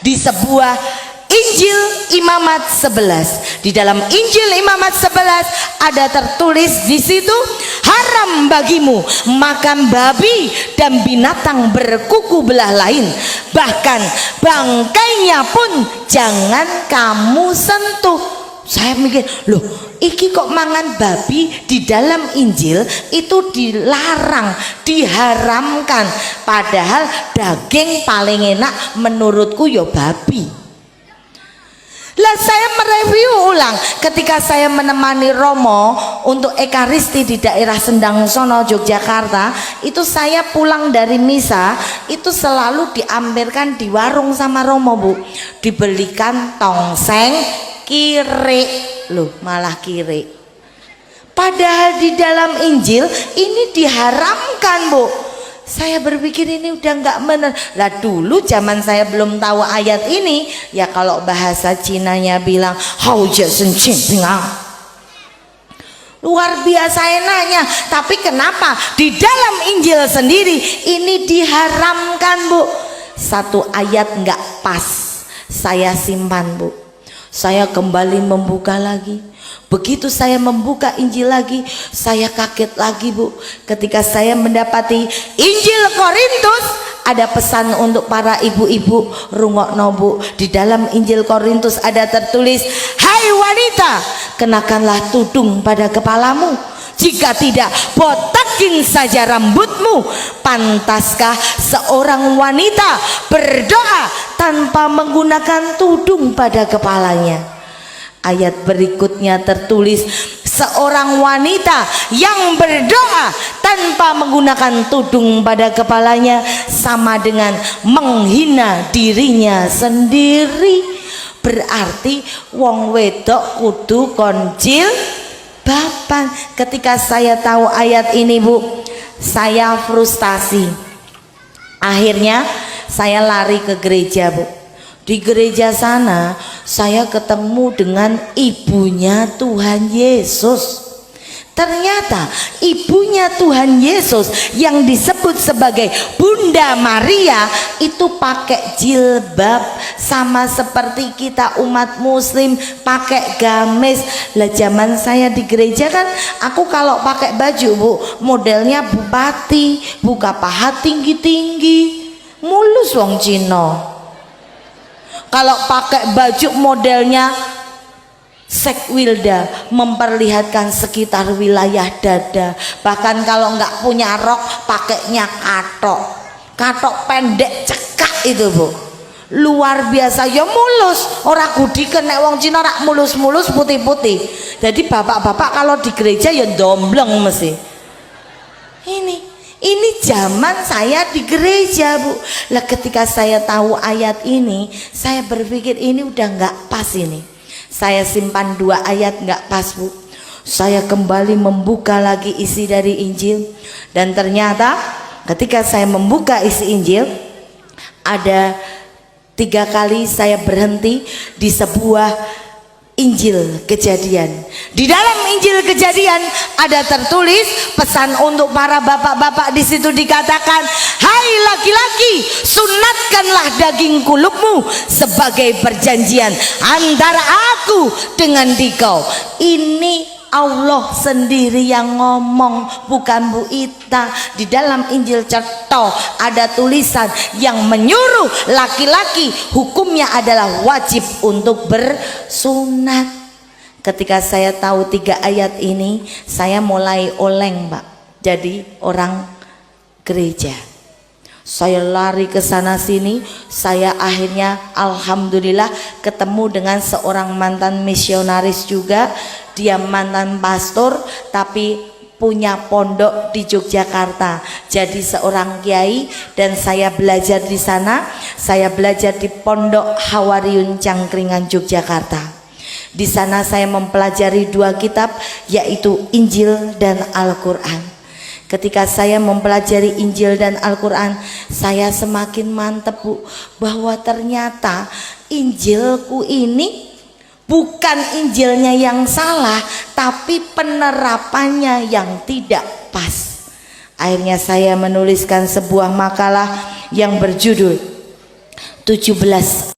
di sebuah Injil Imamat 11. Di dalam Injil Imamat 11 ada tertulis di situ, haram bagimu makan babi dan binatang berkuku belah lain, bahkan bangkainya pun jangan kamu sentuh. Saya mikir, loh, iki kok mangan babi di dalam Injil itu dilarang, diharamkan, padahal daging paling enak menurutku ya babi. Lah saya mereview ulang ketika saya menemani Romo untuk ekaristi di daerah Sendang Sono, Yogyakarta. Itu saya pulang dari misa itu selalu diambilkan di warung sama Romo, Bu. Dibelikan tongseng kiri, loh malah kiri. Padahal di dalam Injil ini diharamkan, Bu. Saya berpikir ini udah nggak bener. Lah dulu zaman saya belum tahu ayat ini, ya kalau bahasa Cinanya bilang luar biasa enaknya. Tapi kenapa di dalam Injil sendiri ini diharamkan, Bu? Satu ayat nggak pas, saya simpan, Bu. Saya kembali membuka lagi. Begitu saya membuka Injil lagi, saya kaget lagi, Bu. Ketika saya mendapati Injil Korintus, ada pesan untuk para ibu-ibu. Rungokno, Bu. Di dalam Injil Korintus ada tertulis, hai wanita, kenakanlah tudung pada kepalamu. Jika tidak, botakin saja rambutmu. Pantaskah seorang wanita berdoa tanpa menggunakan tudung pada kepalanya? Ayat berikutnya tertulis, seorang wanita yang berdoa tanpa menggunakan tudung pada kepalanya sama dengan menghina dirinya sendiri. Berarti wong wedok kudu konjil bapan. Ketika saya tahu ayat ini, Bu, saya frustasi. Akhirnya saya lari ke gereja, Bu. Di gereja sana saya ketemu dengan ibunya Tuhan Yesus. Ternyata ibunya Tuhan Yesus yang disebut sebagai Bunda Maria itu pakai jilbab, sama seperti kita umat muslim pakai gamis. Lah zaman saya di gereja kan aku kalau pakai baju, Bu, modelnya bupati, buka paha tinggi-tinggi, mulus wong Cina. Kalau pakai baju modelnya Sekwilda, memperlihatkan sekitar wilayah dada. Bahkan kalau nggak punya rok, pakainya katok pendek cekak itu, Bu. Luar biasa, ya mulus. Orang kudi kena wong Cina rak mulus-mulus putih-putih. Jadi bapak-bapak kalau di gereja ya dombleng mesti. Ini zaman saya di gereja, Bu. Lah ketika saya tahu ayat ini, saya berpikir ini udah nggak pas ini. Saya simpan dua ayat nggak pas, Bu. Saya kembali membuka lagi isi dari Injil, dan ternyata ketika saya membuka isi Injil, ada 3 kali saya berhenti di sebuah Injil Kejadian. Di dalam Injil Kejadian ada tertulis pesan untuk para bapak-bapak. Di situ dikatakan, hai laki-laki, sunatkanlah daging kulupmu sebagai perjanjian antara aku dengan dikau. Ini Allah sendiri yang ngomong, bukan Bu Ita. Di dalam Injil Cetho ada tulisan yang menyuruh laki-laki hukumnya adalah wajib untuk bersunat. Ketika saya tahu 3 ayat ini, saya mulai oleng, Pak, jadi orang gereja. Saya lari ke sana sini. Saya akhirnya alhamdulillah ketemu dengan seorang mantan misionaris juga. Dia mantan pastor tapi punya pondok di Yogyakarta, jadi seorang kiai. Dan saya belajar di sana. Saya belajar di Pondok Hawariun Cangkringan, Yogyakarta. Di sana saya mempelajari 2 kitab, yaitu Injil dan Al-Quran. Ketika saya mempelajari Injil dan Al-Quran, saya semakin mantep, Bu, bahwa ternyata Injilku ini bukan Injilnya yang salah, tapi penerapannya yang tidak pas. Akhirnya saya menuliskan sebuah makalah yang berjudul 17